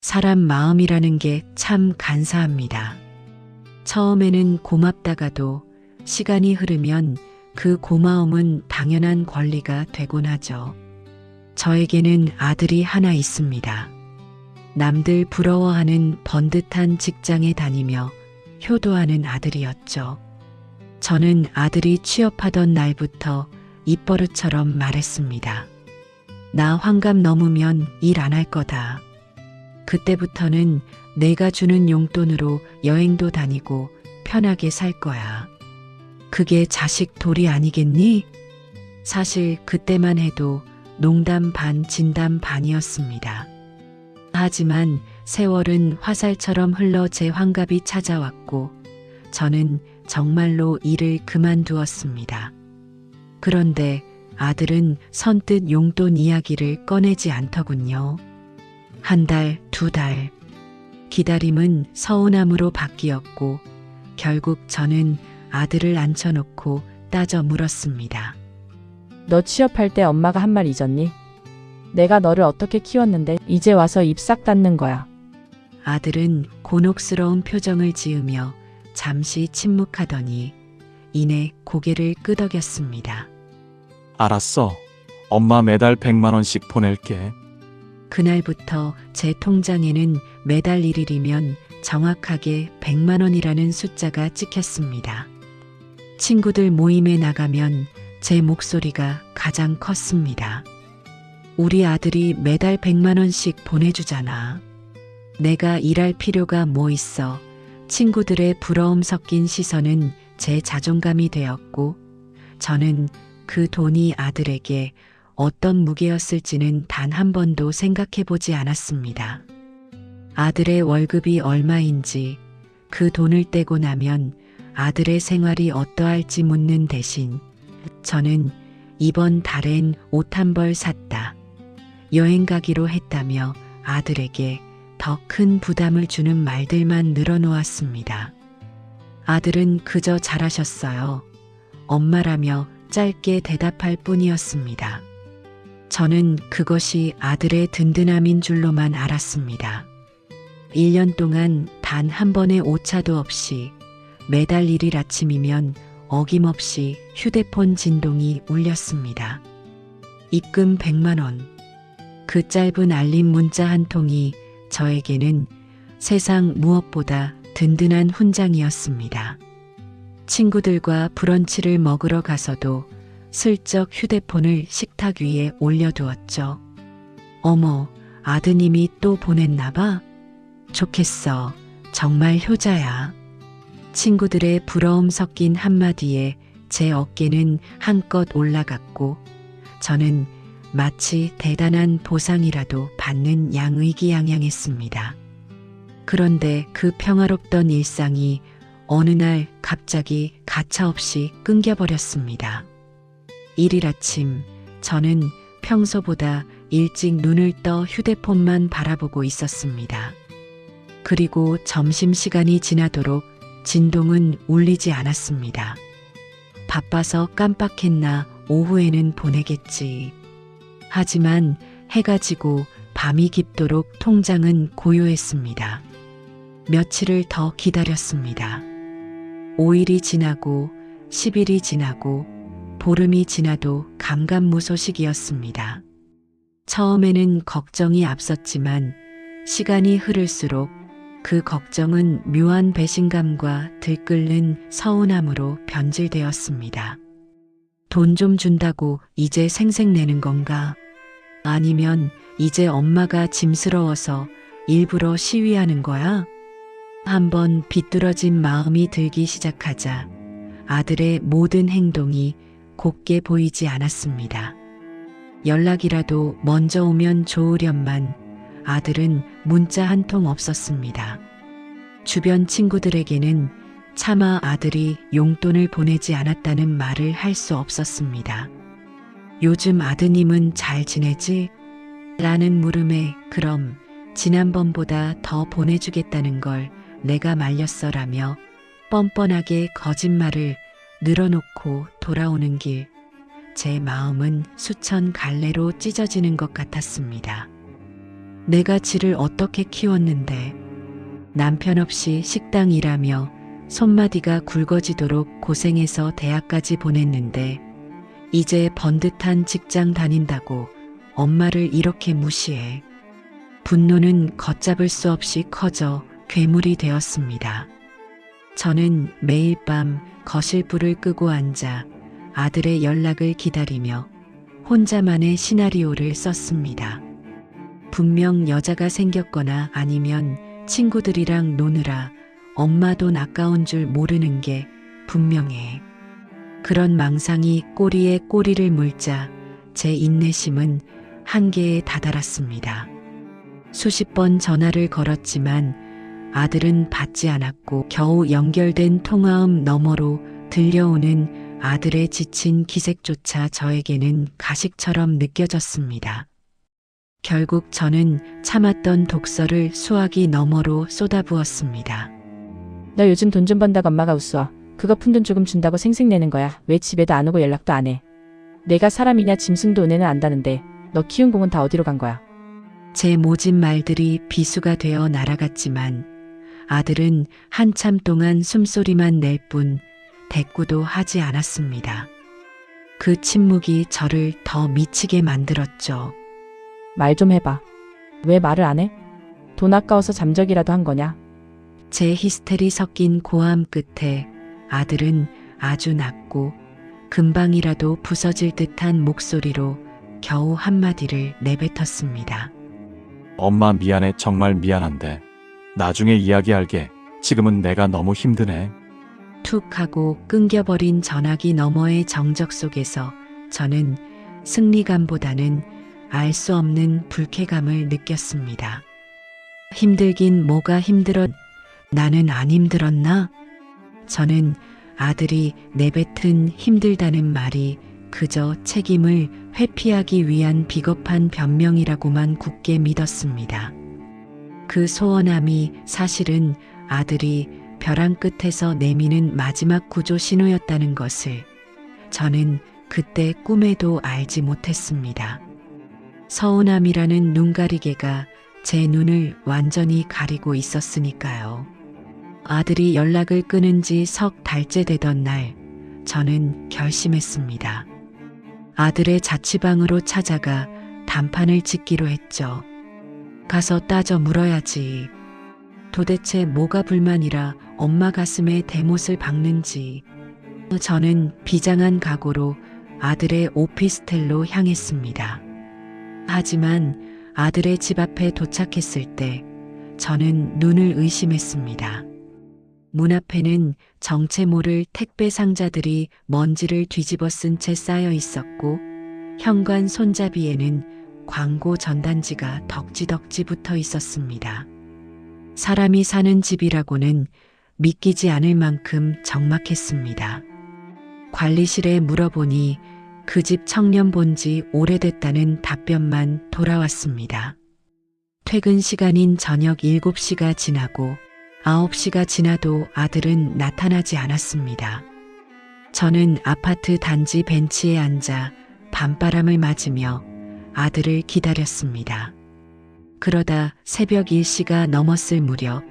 사람 마음이라는 게 참 간사합니다. 처음에는 고맙다가도 시간이 흐르면 그 고마움은 당연한 권리가 되곤 하죠. 저에게는 아들이 하나 있습니다. 남들 부러워하는 번듯한 직장에 다니며 효도하는 아들이었죠. 저는 아들이 취업하던 날부터 입버릇처럼 말했습니다. 나 환갑 넘으면 일 안 할 거다. 그때부터는 내가 주는 용돈으로 여행도 다니고 편하게 살 거야. 그게 자식 도리 아니겠니? 사실 그때만 해도 농담 반 진담 반이었습니다. 하지만 세월은 화살처럼 흘러 제 환갑이 찾아왔고 저는 정말로 일을 그만두었습니다. 그런데 아들은 선뜻 용돈 이야기를 꺼내지 않더군요. 한 달, 두 달. 기다림은 서운함으로 바뀌었고 결국 저는 아들을 앉혀놓고 따져 물었습니다. 너 취업할 때 엄마가 한 말 잊었니? 내가 너를 어떻게 키웠는데 이제 와서 입 싹 닫는 거야. 아들은 곤혹스러운 표정을 지으며 잠시 침묵하더니 이내 고개를 끄덕였습니다. 알았어. 엄마 매달 100만 원씩 보낼게. 그날부터 제 통장에는 매달 1일이면 정확하게 100만 원이라는 숫자가 찍혔습니다. 친구들 모임에 나가면 제 목소리가 가장 컸습니다. 우리 아들이 매달 100만 원씩 보내주잖아. 내가 일할 필요가 뭐 있어. 친구들의 부러움 섞인 시선은 제 자존감이 되었고 저는 그 돈이 아들에게 어떤 무게였을지는 단 한 번도 생각해 보지 않았습니다. 아들의 월급이 얼마인지 그 돈을 떼고 나면 아들의 생활이 어떠할지 묻는 대신 저는 이번 달엔 옷 한 벌 샀다. 여행 가기로 했다며 아들에게 더 큰 부담을 주는 말들만 늘어놓았습니다. 아들은 그저 잘하셨어요. 엄마라며 짧게 대답할 뿐이었습니다. 저는 그것이 아들의 든든함인 줄로만 알았습니다. 1년 동안 단 한 번의 오차도 없이 매달 1일 아침이면 어김없이 휴대폰 진동이 울렸습니다. 입금 100만 원. 그 짧은 알림 문자 한 통이 저에게는 세상 무엇보다 든든한 훈장이었습니다. 친구들과 브런치를 먹으러 가서도 슬쩍 휴대폰을 식탁 위에 올려두었죠. 어머, 아드님이 또 보냈나 봐? 좋겠어. 정말 효자야. 친구들의 부러움 섞인 한마디에 제 어깨는 한껏 올라갔고 저는 마치 대단한 보상이라도 받는 양 의기양양했습니다. 그런데 그 평화롭던 일상이 어느 날 갑자기 가차없이 끊겨버렸습니다. 1일 아침 저는 평소보다 일찍 눈을 떠 휴대폰만 바라보고 있었습니다. 그리고 점심시간이 지나도록 진동은 울리지 않았습니다. 바빠서 깜빡했나 오후에는 보내겠지. 하지만 해가 지고 밤이 깊도록 통장은 고요했습니다. 며칠을 더 기다렸습니다. 5일이 지나고 10일이 지나고 보름이 지나도 감감무소식이었습니다. 처음에는 걱정이 앞섰지만 시간이 흐를수록 그 걱정은 묘한 배신감과 들끓는 서운함으로 변질되었습니다. 돈 좀 준다고 이제 생색내는 건가? 아니면 이제 엄마가 짐스러워서 일부러 시위하는 거야? 한번 비뚤어진 마음이 들기 시작하자 아들의 모든 행동이 곱게 보이지 않았습니다. 연락이라도 먼저 오면 좋으련만 아들은 문자 한 통 없었습니다. 주변 친구들에게는 차마 아들이 용돈을 보내지 않았다는 말을 할 수 없었습니다. 요즘 아드님은 잘 지내지? 라는 물음에 그럼 지난번보다 더 보내주겠다는 걸 내가 말렸어라며 뻔뻔하게 거짓말을 늘어놓고 돌아오는 길, 제 마음은 수천 갈래로 찢어지는 것 같았습니다. 내가 지를 어떻게 키웠는데. 남편 없이 식당 일하며 손마디가 굵어지도록 고생해서 대학까지 보냈는데 이제 번듯한 직장 다닌다고 엄마를 이렇게 무시해. 분노는 걷잡을 수 없이 커져 괴물이 되었습니다. 저는 매일 밤 거실 불을 끄고 앉아 아들의 연락을 기다리며 혼자만의 시나리오를 썼습니다. 분명 여자가 생겼거나 아니면 친구들이랑 노느라 엄마 돈 아까운 줄 모르는 게 분명해. 그런 망상이 꼬리에 꼬리를 물자 제 인내심은 한계에 다다랐습니다. 수십 번 전화를 걸었지만 아들은 받지 않았고 겨우 연결된 통화음 너머로 들려오는 아들의 지친 기색조차 저에게는 가식처럼 느껴졌습니다. 결국 저는 참았던 독서를 수화기 너머로 쏟아부었습니다. 너 요즘 돈 좀 번다고 엄마가 웃어. 그거 푼돈 조금 준다고 생색내는 거야. 왜 집에도 안 오고 연락도 안 해. 내가 사람이냐 짐승도 은혜는 안다는데 너 키운 공은 다 어디로 간 거야. 제 모진 말들이 비수가 되어 날아갔지만 아들은 한참 동안 숨소리만 낼 뿐 대꾸도 하지 않았습니다. 그 침묵이 저를 더 미치게 만들었죠. 말 좀 해봐. 왜 말을 안 해? 돈 아까워서 잠적이라도 한 거냐? 제 히스테리 섞인 고함 끝에 아들은 아주 낮고 금방이라도 부서질 듯한 목소리로 겨우 한마디를 내뱉었습니다. 엄마 미안해. 정말 미안한데. 나중에 이야기할게. 지금은 내가 너무 힘드네. 툭 하고 끊겨버린 전화기 너머의 정적 속에서 저는 승리감보다는 알 수 없는 불쾌감을 느꼈습니다. 힘들긴 뭐가 힘들어. 나는 안 힘들었나? 저는 아들이 내뱉은 힘들다는 말이 그저 책임을 회피하기 위한 비겁한 변명이라고만 굳게 믿었습니다. 그 소원함이 사실은 아들이 벼랑 끝에서 내미는 마지막 구조 신호였다는 것을 저는 그때 꿈에도 알지 못했습니다. 서운함이라는 눈가리개가 제 눈을 완전히 가리고 있었으니까요. 아들이 연락을 끊은 지 석 달째 되던 날, 저는 결심했습니다. 아들의 자취방으로 찾아가 단판을 짓기로 했죠. 가서 따져 물어야지. 도대체 뭐가 불만이라 엄마 가슴에 대못을 박는지. 저는 비장한 각오로 아들의 오피스텔로 향했습니다. 하지만 아들의 집 앞에 도착했을 때 저는 눈을 의심했습니다. 문 앞에는 정체 모를 택배 상자들이 먼지를 뒤집어 쓴 채 쌓여 있었고 현관 손잡이에는 광고 전단지가 덕지덕지 붙어 있었습니다. 사람이 사는 집이라고는 믿기지 않을 만큼 적막했습니다. 관리실에 물어보니 그 집 청년 본 지 오래됐다는 답변만 돌아왔습니다. 퇴근 시간인 저녁 7시가 지나고 9시가 지나도 아들은 나타나지 않았습니다. 저는 아파트 단지 벤치에 앉아 밤바람을 맞으며 아들을 기다렸습니다. 그러다 새벽 1시가 넘었을 무렵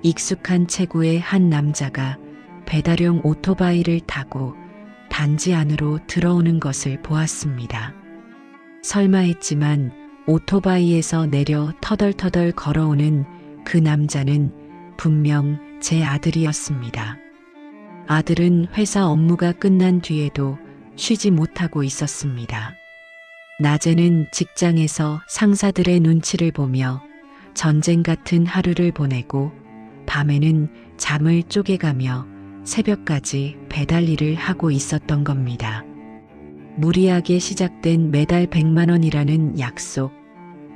익숙한 체구의 한 남자가 배달용 오토바이를 타고 단지 안으로 들어오는 것을 보았습니다. 설마 했지만 오토바이에서 내려 터덜터덜 걸어오는 그 남자는 분명 제 아들이었습니다. 아들은 회사 업무가 끝난 뒤에도 쉬지 못하고 있었습니다. 낮에는 직장에서 상사들의 눈치를 보며 전쟁 같은 하루를 보내고 밤에는 잠을 쪼개가며 새벽까지 배달 일을 하고 있었던 겁니다. 무리하게 시작된 매달 100만 원이라는 약속,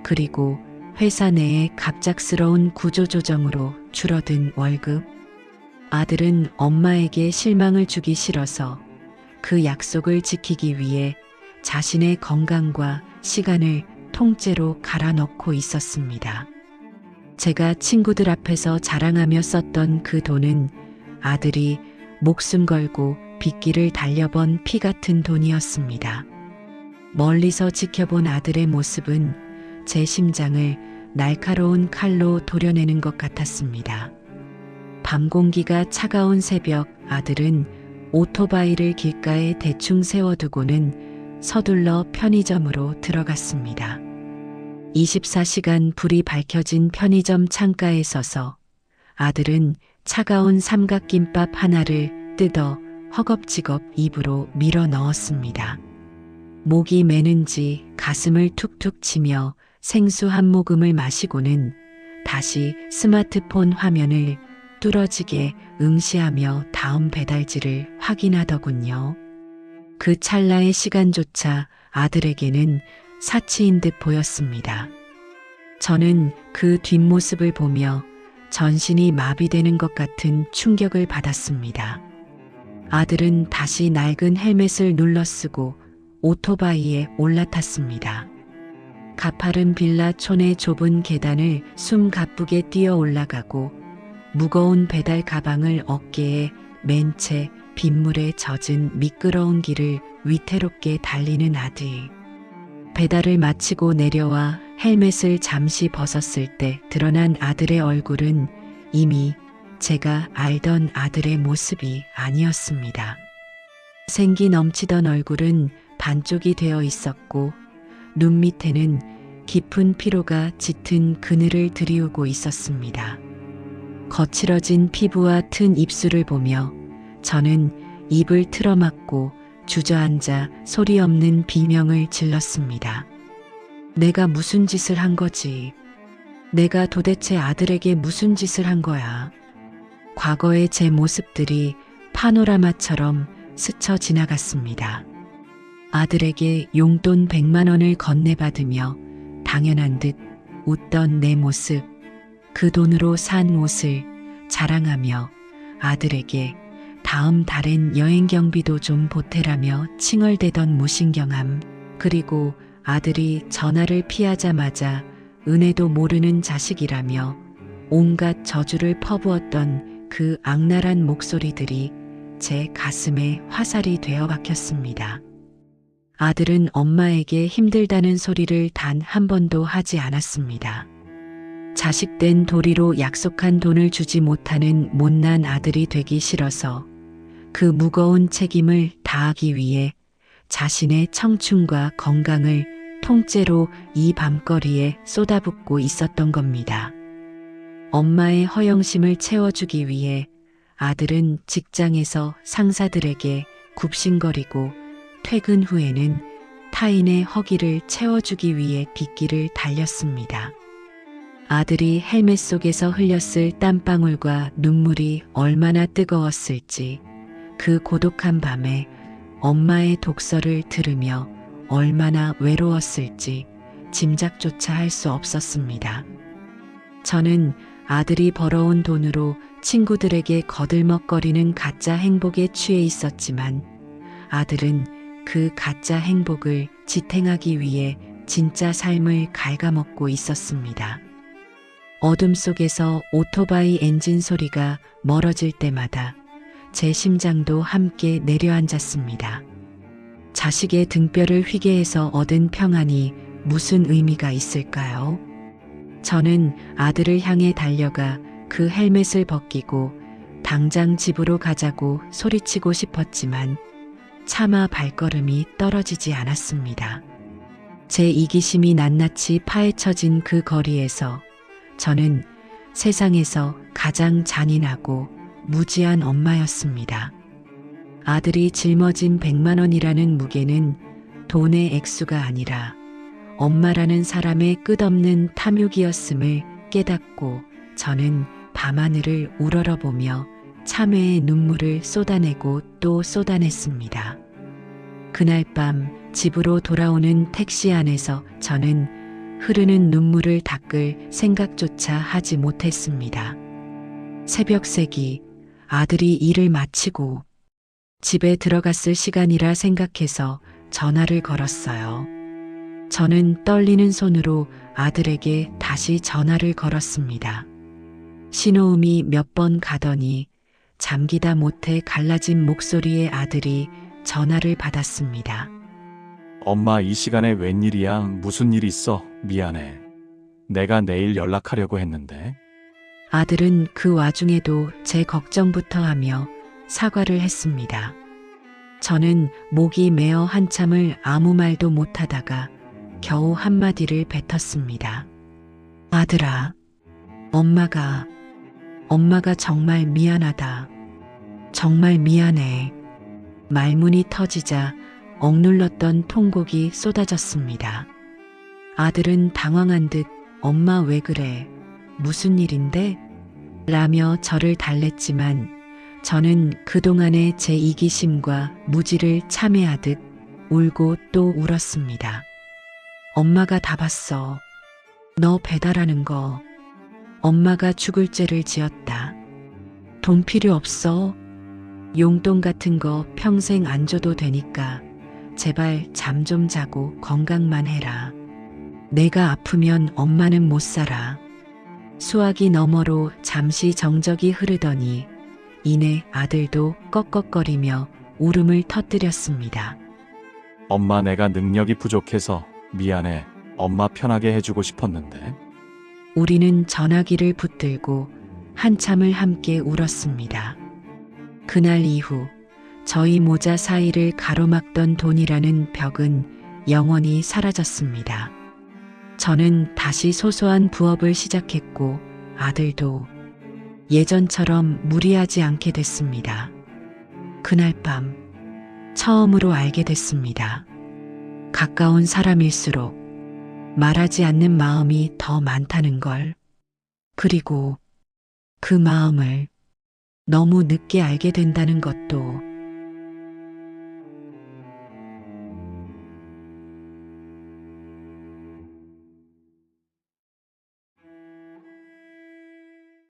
그리고 회사 내의 갑작스러운 구조조정으로 줄어든 월급. 아들은 엄마에게 실망을 주기 싫어서 그 약속을 지키기 위해 자신의 건강과 시간을 통째로 갈아넣고 있었습니다. 제가 친구들 앞에서 자랑하며 썼던 그 돈은 아들이 목숨 걸고 빗길을 달려번 피 같은 돈이었습니다. 멀리서 지켜본 아들의 모습은 제 심장을 날카로운 칼로 도려내는 것 같았습니다. 밤 공기가 차가운 새벽, 아들은 오토바이를 길가에 대충 세워두고는 서둘러 편의점으로 들어갔습니다. 24시간 불이 밝혀진 편의점 창가에 서서 아들은 차가운 삼각김밥 하나를 뜯어 허겁지겁 입으로 밀어 넣었습니다. 목이 메는지 가슴을 툭툭 치며 생수 한 모금을 마시고는 다시 스마트폰 화면을 뚫어지게 응시하며 다음 배달지를 확인하더군요. 그 찰나의 시간조차 아들에게는 사치인 듯 보였습니다. 저는 그 뒷모습을 보며 전신이 마비되는 것 같은 충격을 받았습니다. 아들은 다시 낡은 헬멧을 눌러쓰고 오토바이에 올라탔습니다. 가파른 빌라촌의 좁은 계단을 숨가쁘게 뛰어 올라가고 무거운 배달 가방을 어깨에 맨 채 빗물에 젖은 미끄러운 길을 위태롭게 달리는 아들. 배달을 마치고 내려와 헬멧을 잠시 벗었을 때 드러난 아들의 얼굴은 이미 제가 알던 아들의 모습이 아니었습니다. 생기 넘치던 얼굴은 반쪽이 되어 있었고 눈 밑에는 깊은 피로가 짙은 그늘을 드리우고 있었습니다. 거칠어진 피부와 튼 입술을 보며 저는 입을 틀어막고 주저앉아 소리 없는 비명을 질렀습니다. 내가 무슨 짓을 한 거지? 내가 도대체 아들에게 무슨 짓을 한 거야? 과거의 제 모습들이 파노라마처럼 스쳐 지나갔습니다. 아들에게 용돈 100만 원을 건네받으며 당연한 듯 웃던 내 모습, 그 돈으로 산 옷을 자랑하며 아들에게 다음 달엔 여행 경비도 좀 보태라며 칭얼대던 무신경함, 그리고 아들이 전화를 피하자마자 은혜도 모르는 자식이라며 온갖 저주를 퍼부었던 그 악랄한 목소리들이 제 가슴에 화살이 되어 박혔습니다. 아들은 엄마에게 힘들다는 소리를 단 한 번도 하지 않았습니다. 자식된 도리로 약속한 돈을 주지 못하는 못난 아들이 되기 싫어서 그 무거운 책임을 다하기 위해 자신의 청춘과 건강을 통째로 이 밤거리에 쏟아붓고 있었던 겁니다. 엄마의 허영심을 채워주기 위해 아들은 직장에서 상사들에게 굽신거리고 퇴근 후에는 타인의 허기를 채워주기 위해 빗길을 달렸습니다. 아들이 헬멧 속에서 흘렸을 땀방울과 눈물이 얼마나 뜨거웠을지, 그 고독한 밤에 엄마의 독서를 들으며 얼마나 외로웠을지 짐작조차 할 수 없었습니다. 저는 아들이 벌어온 돈으로 친구들에게 거들먹거리는 가짜 행복에 취해 있었지만 아들은 그 가짜 행복을 지탱하기 위해 진짜 삶을 갉아먹고 있었습니다. 어둠 속에서 오토바이 엔진 소리가 멀어질 때마다 제 심장도 함께 내려앉았습니다. 자식의 등뼈를 휘게 해서 얻은 평안이 무슨 의미가 있을까요? 저는 아들을 향해 달려가 그 헬멧을 벗기고 당장 집으로 가자고 소리치고 싶었지만 차마 발걸음이 떨어지지 않았습니다. 제 이기심이 낱낱이 파헤쳐진 그 거리에서 저는 세상에서 가장 잔인하고 무지한 엄마였습니다. 아들이 짊어진 100만 원이라는 무게는 돈의 액수가 아니라 엄마라는 사람의 끝없는 탐욕이었음을 깨닫고 저는 밤하늘을 우러러보며 참회의 눈물을 쏟아내고 또 쏟아냈습니다. 그날 밤 집으로 돌아오는 택시 안에서 저는 흐르는 눈물을 닦을 생각조차 하지 못했습니다. 새벽새기 아들이 일을 마치고 집에 들어갔을 시간이라 생각해서 전화를 걸었어요. 저는 떨리는 손으로 아들에게 다시 전화를 걸었습니다. 신호음이 몇 번 가더니 잠기다 못해 갈라진 목소리의 아들이 전화를 받았습니다. 엄마 이 시간에 웬일이야? 무슨 일 있어? 미안해. 내가 내일 연락하려고 했는데. 아들은 그 와중에도 제 걱정부터 하며 사과를 했습니다. 저는 목이 메어 한참을 아무 말도 못하다가 겨우 한마디를 뱉었습니다. 아들아, 엄마가 정말 미안하다. 정말 미안해. 말문이 터지자 억눌렀던 통곡이 쏟아졌습니다. 아들은 당황한 듯 엄마 왜 그래? 무슨 일인데? 라며 저를 달랬지만 저는 그동안의 제 이기심과 무지를 참회하듯 울고 또 울었습니다. 엄마가 다 봤어. 너 배달하는 거. 엄마가 죽을 죄를 지었다. 돈 필요 없어. 용돈 같은 거 평생 안 줘도 되니까 제발 잠 좀 자고 건강만 해라. 내가 아프면 엄마는 못 살아. 수화기 너머로 잠시 정적이 흐르더니 이내 아들도 꺽꺽거리며 울음을 터뜨렸습니다. 엄마, 내가 능력이 부족해서 미안해. 엄마 편하게 해주고 싶었는데. 우리는 전화기를 붙들고 한참을 함께 울었습니다. 그날 이후 저희 모자 사이를 가로막던 돈이라는 벽은 영원히 사라졌습니다. 저는 다시 소소한 부업을 시작했고 아들도 예전처럼 무리하지 않게 됐습니다. 그날 밤 처음으로 알게 됐습니다. 가까운 사람일수록 말하지 않는 마음이 더 많다는 걸. 그리고 그 마음을 너무 늦게 알게 된다는 것도